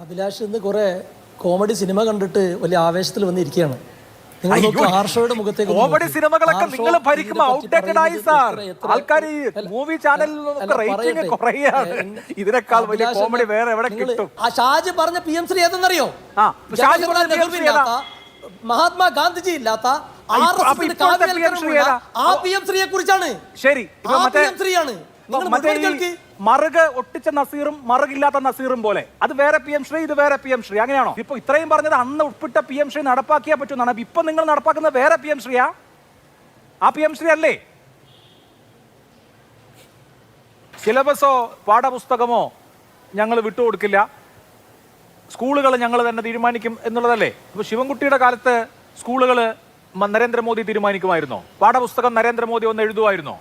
അഭിലാഷ് ഇന്ന് കുറെ comedy cinema കണ്ടിട്ട് വലിയ ആവേശത്തിൽ വന്നിരിക്കുകയാണ്. കോമഡി സിനിമകളൊക്കെ നിങ്ങൾ ഭരിക്കുമ്പോ ഔട്ട്ഡേറ്റഡ് ആയി സാർ. ആൾക്കാർ ഈ മൂവി ചാനലിൽ റേറ്റിംഗ് കുറയാണ്. ഇതിനേക്കാൾ വലിയ കോമഡി വേറെ എവിടെ കിട്ടും? ഷാജി പറഞ്ഞ PM ശ്രീ ഏതെന്നറിയോ? മഹാത്മാ ഗാന്ധിജി ഇല്ലാത്ത ആ PM ശ്രീയെ കുറിച്ചാണ്. ശരി, മറുക് ഒട്ടിച്ച നസീറും മറുകില്ലാത്ത നസീറും പോലെ അത് വേറെ PM ശ്രീ, ഇത് വേറെ PM ശ്രീ, അങ്ങനെയാണോ? ഇപ്പൊ ഇത്രയും പറഞ്ഞത് അന്ന് ഉൾപ്പെട്ട PM ശ്രീ നടപ്പാക്കിയാ പറ്റുമെന്നാണ്. ഇപ്പൊ നിങ്ങൾ നടപ്പാക്കുന്ന വേറെ PM ശ്രീയാ? ആ PM ശ്രീ അല്ലേ? സിലബസോ പാഠപുസ്തകമോ ഞങ്ങൾ വിട്ടുകൊടുക്കില്ല, സ്കൂളുകൾ ഞങ്ങൾ തന്നെ തീരുമാനിക്കും എന്നുള്ളതല്ലേ? ഇപ്പൊ ശിവൻകുട്ടിയുടെ കാലത്ത് സ്കൂളുകൾ നരേന്ദ്രമോദി തീരുമാനിക്കുമായിരുന്നോ? പാഠപുസ്തകം നരേന്ദ്രമോദി ഒന്ന് എഴുതുമായിരുന്നോ?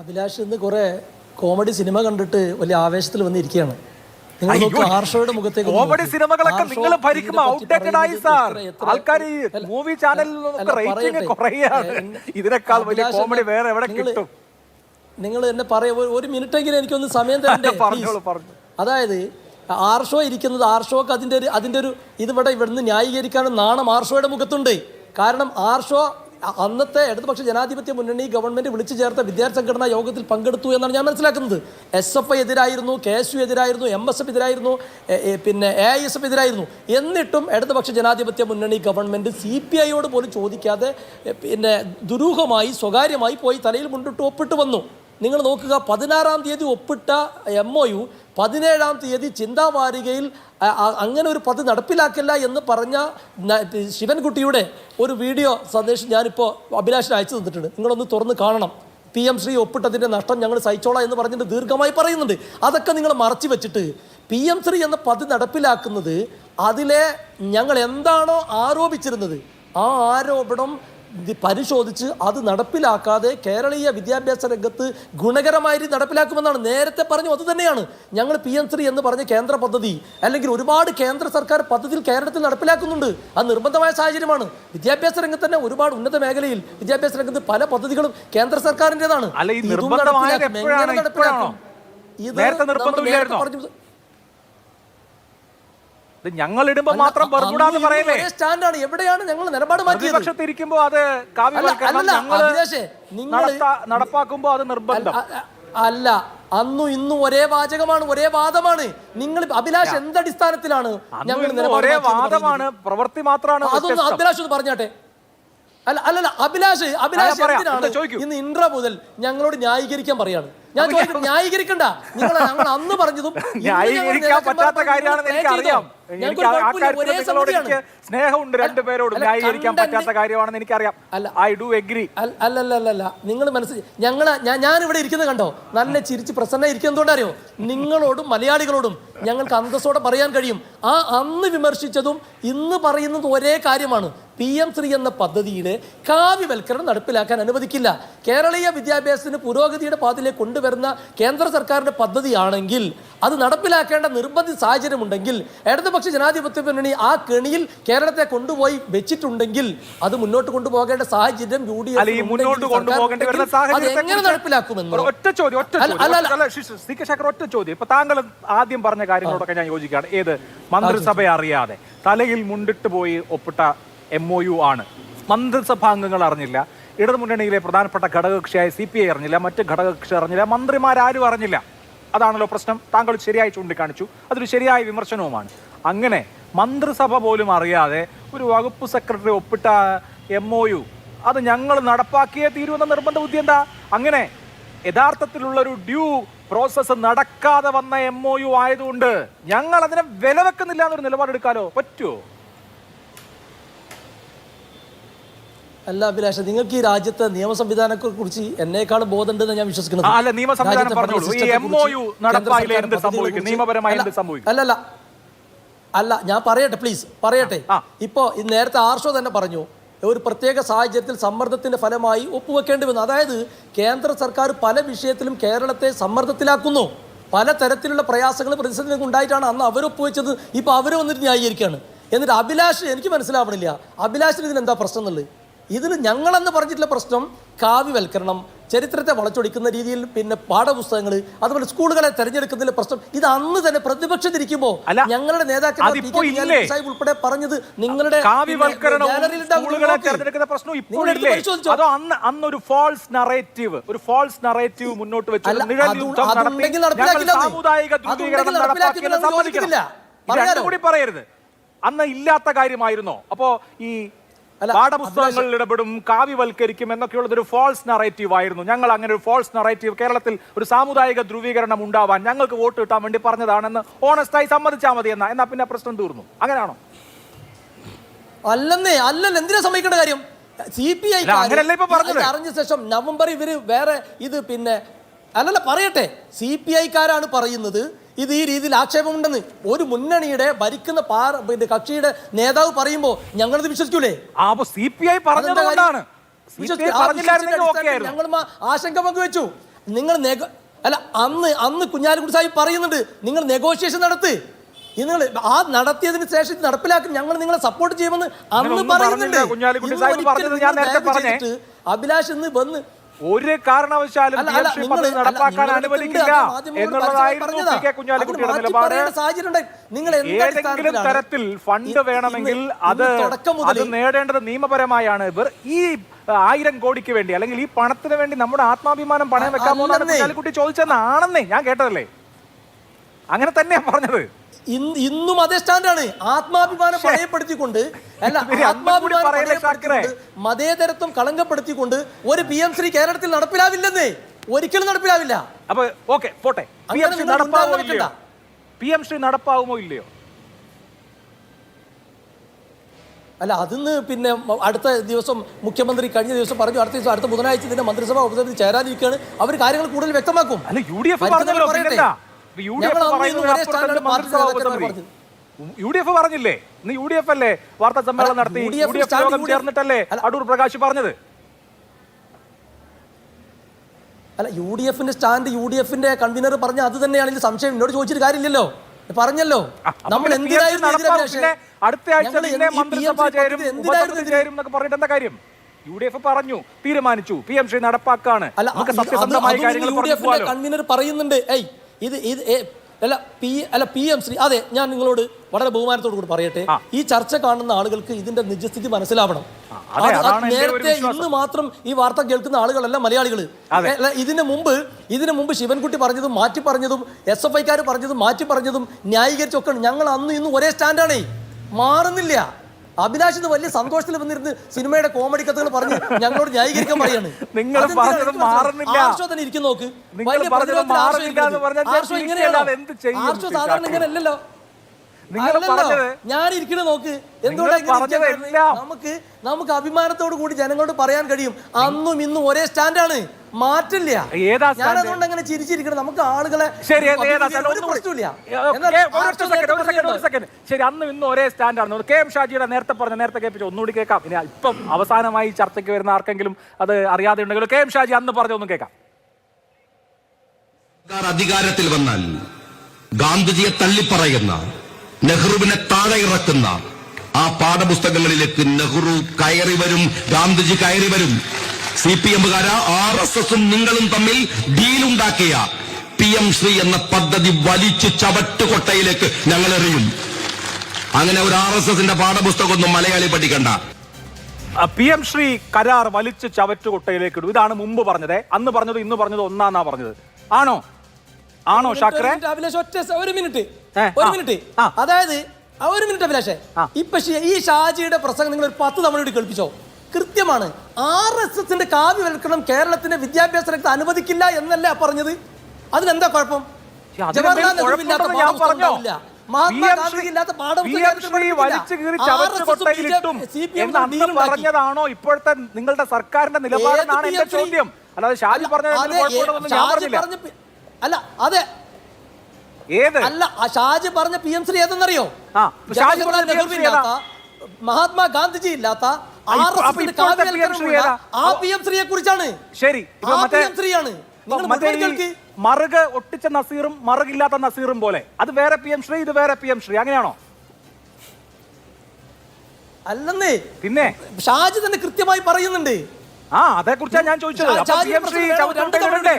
അഭിലാഷ് ഇന്ന് കുറെ കോമഡി സിനിമ കണ്ടിട്ട് വലിയ ആവേശത്തിൽ വന്നിരിക്കുകയാണ്. കോമഡി സിനിമകളൊക്കെ നിങ്ങൾ ഭരിക്കുമ്പോ ഔട്ട്ഡേറ്റഡ് ആയി സാർ. ആൾക്കാർ ഈ മൂവി ചാനലിൽ റേറ്റിംഗ് കുറയാണ്. ഇതിനേക്കാൾ വലിയ കോമഡി വേറെ എവിടെ കിട്ടും? നിങ്ങൾ എന്നെ പറയാ, ഒരു മിനിറ്റെങ്കിലും എനിക്കൊന്ന് സമയം തരണ്ടേ? അതായത് ആർഷോ ഇരിക്കുന്നത്, ആർഷോക്ക് അതിന്റെ ഒരു ഇവിടുന്ന് ന്യായീകരിക്കാനും നാണം ആർഷോയുടെ മുഖത്തുണ്ട്. കാരണം ആർഷോ അന്നത്തെ ഇടതുപക്ഷ ജനാധിപത്യ മുന്നണി ഗവൺമെന്റ് വിളിച്ചു ചേർത്ത വിദ്യാർത്ഥി സംഘടനാ യോഗത്തിൽ പങ്കെടുത്തു എന്നാണ് ഞാൻ മനസ്സിലാക്കുന്നത്. SFI എതിരായിരുന്നു, KSU എതിരായിരുന്നു, MSF എതിരായിരുന്നു, പിന്നെ AISF എതിരായിരുന്നു. എന്നിട്ടും ഇടതുപക്ഷ ജനാധിപത്യ മുന്നണി ഗവൺമെന്റ് CPIയോട് പോലും ചോദിക്കാതെ പിന്നെ ദുരൂഹമായി സ്വകാര്യമായി പോയി തലയിൽ മുണ്ടിട്ട് ഒപ്പിട്ട് വന്നു. നിങ്ങൾ നോക്കുക, 16-ാം തീയതി ഒപ്പിട്ട MOU 17-ാം തീയതി ചിന്താവാരികയിൽ അങ്ങനെ ഒരു പദ്ധതി നടപ്പിലാക്കില്ല എന്ന് പറഞ്ഞ ശിവൻകുട്ടിയുടെ ഒരു വീഡിയോ സന്ദേശം ഞാനിപ്പോൾ അഭിലാഷിന് അയച്ചു തന്നിട്ടുണ്ട്. നിങ്ങളൊന്ന് തുറന്ന് കാണണം. PM ശ്രീ ഒപ്പിട്ടതിൻ്റെ നഷ്ടം ഞങ്ങൾ സഹിച്ചോളാം എന്ന് പറഞ്ഞിട്ട് ദീർഘമായി പറയുന്നുണ്ട്. അതൊക്കെ നിങ്ങൾ മറച്ചു വെച്ചിട്ട് PM ശ്രീ എന്ന പദ്ധതി നടപ്പിലാക്കുന്നത് അതിലെ ഞങ്ങൾ എന്താണോ ആരോപിച്ചിരുന്നത് ആ ആരോപണം പരിശോധിച്ച് അത് നടപ്പിലാക്കാതെ കേരളീയ വിദ്യാഭ്യാസ രംഗത്ത് ഗുണകരമായി നടപ്പിലാക്കുമെന്നാണ് നേരത്തെ പറഞ്ഞു. അത് തന്നെയാണ് ഞങ്ങൾ PM ശ്രീ എന്ന് പറഞ്ഞ കേന്ദ്ര പദ്ധതി, അല്ലെങ്കിൽ ഒരുപാട് കേന്ദ്ര സർക്കാർ പദ്ധതിയിൽ കേരളത്തിൽ നടപ്പിലാക്കുന്നുണ്ട്. അത് നിർബന്ധമായ സാഹചര്യമാണ്. വിദ്യാഭ്യാസ രംഗത്ത് തന്നെ ഒരുപാട് ഉന്നത മേഖലയിൽ വിദ്യാഭ്യാസ രംഗത്ത് പല പദ്ധതികളും കേന്ദ്ര സർക്കാരിൻ്റെതാണ്. ഞങ്ങൾ ഇടുമ്പോ മാത്രം സ്റ്റാൻഡാണ്. എവിടെയാണ് ഞങ്ങൾ നിലപാട് മാറ്റിയത്? ഇരിക്കുമ്പോ അത് നടപ്പാക്കുമ്പോ അത് നിർബന്ധം അല്ല. അന്നും ഇന്നും ഒരേ വാചകമാണ്, ഒരേ വാദമാണ്. നിങ്ങൾ അഭിലാഷ് എന്തടിസ്ഥാനത്തിലാണ് ഞങ്ങൾ ഒരേ വാദമാണ്, പ്രവൃത്തി മാത്രമാണ്. അതൊന്നും അഭിലാഷ് ഒന്ന് പറഞ്ഞാട്ടെ. അല്ലല്ല, അഭിലാഷ് ഇന്ന് ഇൻട്രോ മുതൽ ഞങ്ങളോട് ന്യായീകരിക്കാൻ പറയാണ്. ഞാൻ ചോദിക്കും, ന്യായീകരിക്കണ്ട. ഞങ്ങൾ അന്ന് പറഞ്ഞതും പറ്റാത്ത കാര്യമാണെന്ന് എനിക്കറിയാം. സ്നേഹമുണ്ട് രണ്ടുപേരോടും. ന്യായീകരിക്കാൻ പറ്റാത്ത കാര്യമാണെന്ന് എനിക്കറിയാം. I do agree. അല്ലല്ല, നിങ്ങൾ ഞാനിവിടെ ഇരിക്കുന്നത് കണ്ടോ, നല്ല ചിരിച്ച് പ്രസന്ന ഇരിക്കുന്നതുകൊണ്ട് അറിയോ, നിങ്ങളോടും മലയാളികളോടും ഞങ്ങൾക്ക് അന്തസ്സോടെ പറയാൻ കഴിയും. ആ അന്ന് വിമർശിച്ചതും ഇന്ന് പറയുന്നത് ഒരേ കാര്യമാണ്. PM ശ്രീ എന്ന പദ്ധതിയിലെ കാവ്യവൽക്കരണം നടപ്പിലാക്കാൻ അനുവദിക്കില്ല. കേരളീയ വിദ്യാഭ്യാസത്തിന് പുരോഗതിയുടെ പാതയിലേക്ക് കൊണ്ടുവരുന്ന കേന്ദ്ര സർക്കാരിന്റെ പദ്ധതിയാണെങ്കിൽ അത് നടപ്പിലാക്കേണ്ട നിർബന്ധിത സാഹചര്യമുണ്ടെങ്കിൽ ഇടതുപക്ഷ ജനാധിപത്യ മുന്നണി ആ കെണിയിൽ കേരളത്തെ കൊണ്ടുപോയി വെച്ചിട്ടുണ്ടെങ്കിൽ അത് മുന്നോട്ട് കൊണ്ടുപോകേണ്ട സാഹചര്യം എങ്ങനെ നടപ്പിലാക്കുമെന്ന് ഒറ്റ ചോദ്യം. ഇപ്പൊ താങ്കൾ ആദ്യം പറഞ്ഞ കാര്യങ്ങളോടൊക്കെ ഞാൻ യോജിക്കുകയാണ്. ഏത് മന്ത്രിസഭയെ അറിയാതെ തലയിൽ മുണ്ടിട്ട് പോയി ഒപ്പിട്ട MOU ആണ്. മന്ത്രിസഭാംഗങ്ങൾ അറിഞ്ഞില്ല, ഇടതുമുന്നണിയിലെ പ്രധാനപ്പെട്ട ഘടകകക്ഷിയായ CPI അറിഞ്ഞില്ല, മറ്റ് ഘടകകക്ഷി അറിഞ്ഞില്ല, മന്ത്രിമാരാരും അറിഞ്ഞില്ല. അതാണല്ലോ പ്രശ്നം. താങ്കൾ ശരിയായി ചൂണ്ടിക്കാണിച്ചു. അതൊരു ശരിയായ വിമർശനവുമാണ്. അങ്ങനെ മന്ത്രിസഭ പോലും അറിയാതെ ഒരു വകുപ്പ് സെക്രട്ടറി ഒപ്പിട്ട MOU അത് ഞങ്ങൾ നടപ്പാക്കിയേ തീരുമെന്ന നിർബന്ധ ബുദ്ധി എന്താ? അങ്ങനെ യഥാർത്ഥത്തിലുള്ളൊരു ഡ്യൂ പ്രോസസ്സ് നടക്കാതെ വന്ന MOU ആയതുകൊണ്ട് ഞങ്ങൾ അതിനെ വില വെക്കുന്നില്ല എന്നൊരു നിലപാടെടുക്കാലോ പറ്റുമോ? അല്ല അഭിലാഷ്, നിങ്ങൾക്ക് ഈ രാജ്യത്തെ നിയമ സംവിധാനത്തെ കുറിച്ച് എന്നേക്കാളും ബോധമുണ്ടെന്ന് ഞാൻ വിശ്വസിക്കുന്നത്. അല്ല, ഞാൻ പറയട്ടെ, പ്ലീസ് പറയട്ടെ. ഇപ്പോ നേരത്തെ ആർഷോ തന്നെ പറഞ്ഞു, ഒരു പ്രത്യേക സാഹചര്യത്തിൽ സമ്മർദ്ദത്തിന്റെ ഫലമായി ഒപ്പുവെക്കേണ്ടി വന്നു. അതായത് കേന്ദ്ര സർക്കാർ പല വിഷയത്തിലും കേരളത്തെ സമ്മർദ്ദത്തിലാക്കുന്നു. പല തരത്തിലുള്ള പ്രയാസങ്ങൾ പ്രതിസന്ധികൾ ഉണ്ടായിട്ടാണ് അന്ന് അവരൊപ്പുവെച്ചത്. ഇപ്പൊ അവർ വന്നിട്ട് ന്യായീകരിക്കുകയാണ്. എന്നിട്ട് അഭിലാഷ്, എനിക്ക് മനസ്സിലാവണില്ല അഭിലാഷിന് ഇതിന് എന്താ പ്രശ്നം എന്നുള്ളത്. ഇതിൽ ഞങ്ങളെന്ന് പറഞ്ഞിട്ടുള്ള പ്രശ്നം കാവ്യവൽക്കരണം, ചരിത്രത്തെ വളച്ചൊടിക്കുന്ന രീതിയിൽ പിന്നെ പാഠപുസ്തകങ്ങൾ, അതുപോലെ സ്കൂളുകളെ തെരഞ്ഞെടുക്കുന്നതിലെ പ്രശ്നം. ഇത് അന്ന് തന്നെ പ്രതിപക്ഷത്തിരിക്കുമ്പോൾ ഞങ്ങളുടെ നേതാക്കൾ ഉൾപ്പെടെ പറഞ്ഞത് നിങ്ങളുടെ അന്നൊരു ഫോൾസ് നറേറ്റീവ് മുന്നോട്ട് വെച്ച് പറയരുത്. അന്ന് ഇല്ലാത്ത കാര്യമായിരുന്നോ? അപ്പോ ഈ പാഠപുസ്തകങ്ങളിൽ ഇടപെടും, കാവ്യവൽക്കരിക്കും എന്നൊക്കെയുള്ളത് ഒരു ഫോൾസ് നറേറ്റീവ് ആയിരുന്നു. ഞങ്ങൾ അങ്ങനെ ഒരു ഫോൾസ് നറേറ്റീവ്, കേരളത്തിൽ ഒരു സാമുദായിക ധ്രുവീകരണം ഉണ്ടാവാൻ ഞങ്ങൾക്ക് വോട്ട് കിട്ടാൻ വേണ്ടി പറഞ്ഞതാണെന്ന് ഓണസ്റ്റായി സമ്മതിച്ചാൽ മതി എന്നാ പിന്നെ പ്രശ്നം തീർന്നു. അങ്ങനെയാണോ? അല്ലന്നേ, എന്തിനാ സമ്മതിക്കേണ്ട കാര്യം? CPI അറിഞ്ഞ ശേഷം നവംബർ ഇവര് വേറെ ഇത് പിന്നെ പറയട്ടെ, CPI-ക്കാരാണ് പറയുന്നത് ഇത് ഈ രീതിയിൽ ആക്ഷേപമുണ്ടെന്ന്. ഒരു മുന്നണിയുടെ ഭരിക്കുന്ന കക്ഷിയുടെ നേതാവ് പറയുമ്പോൾ ഞങ്ങളിത് വിശ്വസിക്കൂലേ? ഞങ്ങൾ ആശങ്ക പങ്കുവെച്ചു. നിങ്ങൾ അന്ന് കുഞ്ഞാലിക്കുട്ടി സാഹിബ് പറയുന്നുണ്ട് നിങ്ങൾ നെഗോഷിയേഷൻ നടത്ത്, നിങ്ങൾ ആ നടത്തിയതിന് ശേഷം നടപ്പിലാക്കി ഞങ്ങൾ നിങ്ങളെ സപ്പോർട്ട് ചെയ്യുമെന്ന് അന്ന് പറയുന്നുണ്ട്. അഭിലാഷ് ഇന്ന് വന്ന് ഒരു കാരണവശാലും നടപ്പാക്കാൻ അനുവദിക്കില്ല എന്നുള്ളതായിരുന്നു കുഞ്ഞാലിക്കുട്ടിയുടെ നിലപാട്. ഏതെങ്കിലും തരത്തിൽ ഫണ്ട് വേണമെങ്കിൽ അത് നേടേണ്ടത് നിയമപരമായാണ്. ഈ 1000 കോടിക്ക് വേണ്ടി അല്ലെങ്കിൽ ഈ പണത്തിന് വേണ്ടി നമ്മുടെ ആത്മാഭിമാനം പണയം വെക്കാമോ എന്നാണ് കുഞ്ഞാലിക്കുട്ടി ചോദിച്ചതെന്നാണെന്നേ ഞാൻ കേട്ടതല്ലേ. അങ്ങനെ തന്നെയാ പറഞ്ഞത്. ഇന്നും അതേ സ്റ്റാൻഡാണ്. ആത്മാഭിമാനം പണയപ്പെടുത്തിക്കൊണ്ട് മതേതരത്വം കളങ്കപ്പെടുത്തിക്കൊണ്ട് ഒരു PM ശ്രീ കേരളത്തിൽ നടപ്പിലാവില്ലെന്നേ, ഒരിക്കലും നടപ്പിലാവില്ല. അപ്പൊ ഓക്കെ പോട്ടെ, PM ശ്രീ നടപ്പാവുമോ ഇല്ലയോ? അല്ല, അതിന്ന് പിന്നെ അടുത്ത ദിവസം മുഖ്യമന്ത്രി കഴിഞ്ഞ ദിവസം പറഞ്ഞു അടുത്ത ബുധനാഴ്ച ഇതിന്റെ മന്ത്രിസഭാ ഉപസമിതി ചേരാനിരിക്കുകയാണ്. അവർ കാര്യങ്ങൾ കൂടുതൽ വ്യക്തമാക്കും. UDF പറഞ്ഞില്ലേ? ഇന്ന് UDF അല്ലേ വാർത്താ സമ്മേളനം നടത്തി, UDF യോഗം ചേർന്നിട്ടല്ലേ അടൂർ പ്രകാശ് പറഞ്ഞത്? അല്ല, UDF-ന്റെ സ്റ്റാൻഡ് UDF-ന്റെ കൺവീനർ പറഞ്ഞ അത് തന്നെയാണെങ്കിൽ സംശയം എന്നോട് ചോദിച്ചിട്ട് കാര്യമില്ലല്ലോ, പറഞ്ഞല്ലോ. നമ്മൾ എന്തിനായിരുന്നു അടുത്ത ആഴ്ച മന്ത്രിസഭ ചേരും എന്നൊക്കെ പറഞ്ഞിട്ട് എന്താ കാര്യം? UDF പറഞ്ഞു, തീരുമാനിച്ചു, PM ശ്രീ നടപ്പാക്കാണ്. കൺവീനർ പറയുന്നുണ്ട് PM ശ്രീ. അതെ, ഞാൻ നിങ്ങളോട് വളരെ ബഹുമാനത്തോടു കൂടി പറയട്ടെ, ഈ ചർച്ച കാണുന്ന ആളുകൾക്ക് ഇതിന്റെ നിജസ്ഥിതി മനസ്സിലാവണം. നേരത്തെ ഇന്ന് മാത്രം ഈ വാർത്ത കേൾക്കുന്ന ആളുകളല്ല മലയാളികൾ. ഇതിനു മുമ്പ് ശിവൻകുട്ടി പറഞ്ഞതും മാറ്റി പറഞ്ഞതും SFI-ക്കാർ പറഞ്ഞതും മാറ്റി പറഞ്ഞതും ന്യായീകരിച്ചൊക്കെ ഞങ്ങൾ അന്ന് ഇന്നും ഒരേ സ്റ്റാൻഡാണേ, മാറുന്നില്ല. അഭിലാഷ് ഇത് വലിയ സന്തോഷത്തിൽ വന്നിരുന്ന് സിനിമയുടെ കോമഡി കഥകൾ പറഞ്ഞ് ഞങ്ങളോട് ന്യായീകരിക്കാൻ പറയാണ്. തന്നെ ഇരിക്കും നോക്ക്, വലിയ സാധാരണ ഇങ്ങനെ അല്ലല്ലോ. ഞാൻ ഇരിക്കണ നോക്ക്, എന്തുകൊണ്ടാണ് നമുക്ക് അഭിമാനത്തോടു കൂടി ജനങ്ങളോട് പറയാൻ കഴിയും അന്നും ഇന്നും ഒരേ സ്റ്റാൻഡാണ്, മാറ്റില്ല. ഞാനതുകൊണ്ട് അങ്ങനെ ചിരിച്ചിരിക്കണം. നമുക്ക് ആളുകളെ ശരി, അന്നും ഇന്നും ഒരേ സ്റ്റാൻഡാണ്. KM ഷാജിയുടെ നേരത്തെ കേൾപ്പിച്ചു, ഒന്നുകൂടി കേൾക്കാം. ഇനി ഇപ്പം അവസാനമായി ചർച്ചയ്ക്ക് വരുന്ന ആർക്കെങ്കിലും അത് അറിയാതെ ഉണ്ടെങ്കിലും KM ഷാജി അന്ന് പറഞ്ഞൊന്നും കേൾക്കാം. അധികാരത്തിൽ വന്നാൽ ഗാന്ധിജിയെ തള്ളിപ്പറയുന്ന, നെഹ്റുവിനെ താഴെ ഇറക്കുന്ന ആ പാഠപുസ്തകങ്ങളിലേക്ക് നെഹ്റു കയറി വരും, ഗാന്ധിജി കയറി വരും. CPM-കാരാ RSS-ഉം നിങ്ങളും തമ്മിൽ ഡീലുണ്ടാക്കിയ PM ശ്രീ എന്ന പദ്ധതി വലിച്ചു ചവറ്റുകൊട്ടയിലേക്ക് ഞങ്ങൾ എറിയും. അങ്ങനെ ഒരു RSS-ന്റെ പാഠപുസ്തകമൊന്നും മലയാളി പഠിക്കണ്ട. PM ശ്രീ കരാർ വലിച്ചു ചവറ്റുകൊട്ടയിലേക്ക് ഇടും. ഇതാണ് മുമ്പ് പറഞ്ഞത്. അന്ന് പറഞ്ഞത് ഇന്ന് പറഞ്ഞത് ഒന്നാന്നാ പറഞ്ഞത്. ആണോ ഷാക്രെ? ഒരു മിനിറ്റ് അതായത് ഒരു മിനിറ്റ് അഭിലാഷേ, ഇപ്പൊ ഈ ഷാജിയുടെ പ്രസംഗം നിങ്ങൾ ഒരു 10 തവണ കൂടി കേൾപ്പിച്ചോ? കൃത്യമാണ്. RSS-ന്റെ കാവ്യവൽക്കരണം കേരളത്തിന്റെ വിദ്യാഭ്യാസ രംഗത്ത് അനുവദിക്കില്ല എന്നല്ല പറഞ്ഞത്. അതിനെന്താ കുഴപ്പം? ജവഹർലാൽ നെഹ്റു ഇല്ലാത്ത പാഠപുസ്തകമില്ല, മഹാത്മാഗാന്ധി ഇല്ലാത്ത പറഞ്ഞതാണോ ഇപ്പോഴത്തെ നിങ്ങളുടെ സർക്കാരിന്റെ നിലപാടെന്നാണ് എന്റെ ചോദ്യം. അല്ലാതെ ഷാജി പറഞ്ഞ അല്ല, അതെ അല്ല, ഷാജി പറഞ്ഞ PM ശ്രീ ഏതെന്നറിയോ? ജവഹർലാൽ നെഹ്റു ഇല്ലാത്ത, മഹാത്മാഗാന്ധിജി ഇല്ലാത്ത PM ശ്രീയെ കുറിച്ചാണ്. ശരി, ശ്രീയാണ് മറുക് ഒട്ടിച്ച നസീറും മറുകില്ലാത്ത നസീറും പോലെ അത് വേറെ PM ശ്രീ, ഇത് വേറെ PM ശ്രീ, അങ്ങനെയാണോ? അല്ലെന്നേ, പിന്നെ ഷാജി തന്നെ കൃത്യമായി പറയുന്നുണ്ട്. അതേക്കുറിച്ചാണ് ഞാൻ ചോദിച്ചത്. അപ്പോൾ PMC ചവിട്ടുകൊണ്ടിടണ്ടേ?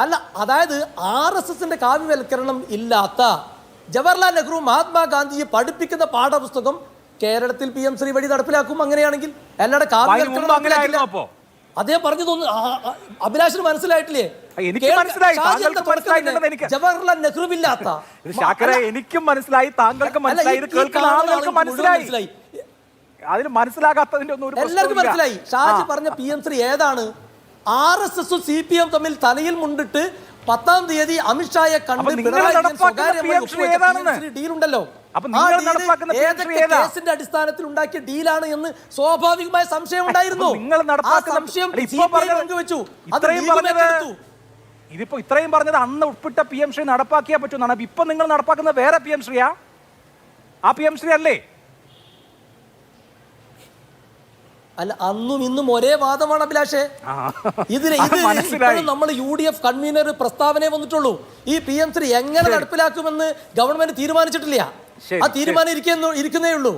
അല്ല, അതായത് RSSന്റെ കാവ്യവൽക്കരണം ഇല്ലാത്ത ജവഹർലാൽ നെഹ്റു മഹാത്മാഗാന്ധിയെ പഠിപ്പിക്കുന്ന പാഠപുസ്തകം കേരളത്തിൽ PMC വഴി നടപ്പിലാക്കും. അങ്ങനെയാണെങ്കിൽ എല്ലാവരുടെ കാവ്യവൽക്കരണം അപ്പോ അദ്ദേഹം പറഞ്ഞു തോന്നുന്നു. അഭിലാഷിന് മനസ്സിലായിട്ടില്ലേ? എനിക്ക് മനസ്സിലായി, താങ്കൾക്ക് മനസ്സിലായില്ലെന്ന് എനിക്ക്. ജവഹർലാൽ നെഹ്റുവില്ലാത്ത എനിക്കും മനസ്സിലായി, താങ്കൾക്ക് മനസ്സിലായി, ഇത് കേൾക്കുന്ന ആളുകൾക്ക് മനസ്സിലായി. അതിന് മനസ്സിലാകാത്തതിന്റെ ഒന്നും എല്ലാവർക്കും മനസ്സിലായി. ഷാജി പറഞ്ഞ PMC ഏതാണ്? RSSും CPM തമ്മിൽ തലയിൽ മുണ്ടിട്ട് 10-ാം തീയതി അമിത്ഷായെ കണ്ട് ഡീലുണ്ടല്ലോ, കേസിന്റെ അടിസ്ഥാനത്തിൽ ഉണ്ടാക്കിയ ഡീലാണ് എന്ന് സ്വാഭാവികമായ സംശയം ഉണ്ടായിരുന്നു. ഇതിപ്പോ ഇത്രയും പറഞ്ഞത് അന്ന് ഉൾപ്പെട്ട PMC നടപ്പാക്കിയാ പറ്റുമെന്നാണ്. ഇപ്പൊ നിങ്ങൾ നടപ്പാക്കുന്നത് വേറെ PMC-യാ? ആ PMC അല്ലേ? അല്ല, അന്നും ഇന്നും ഒരേ വാദമാണ് അഭിലാഷേ. ഇതിന് നമ്മൾ UDF കൺവീനർ പ്രസ്താവന വന്നിട്ടുള്ളൂ. ഈ PMC എങ്ങനെ നടപ്പിലാക്കുമെന്ന് ഗവൺമെന്റ് തീരുമാനിച്ചിട്ടില്ല. ആ തീരുമാനം ഇരിക്കുന്നേ ഉള്ളൂ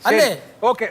അല്ലേ? ഓക്കെ.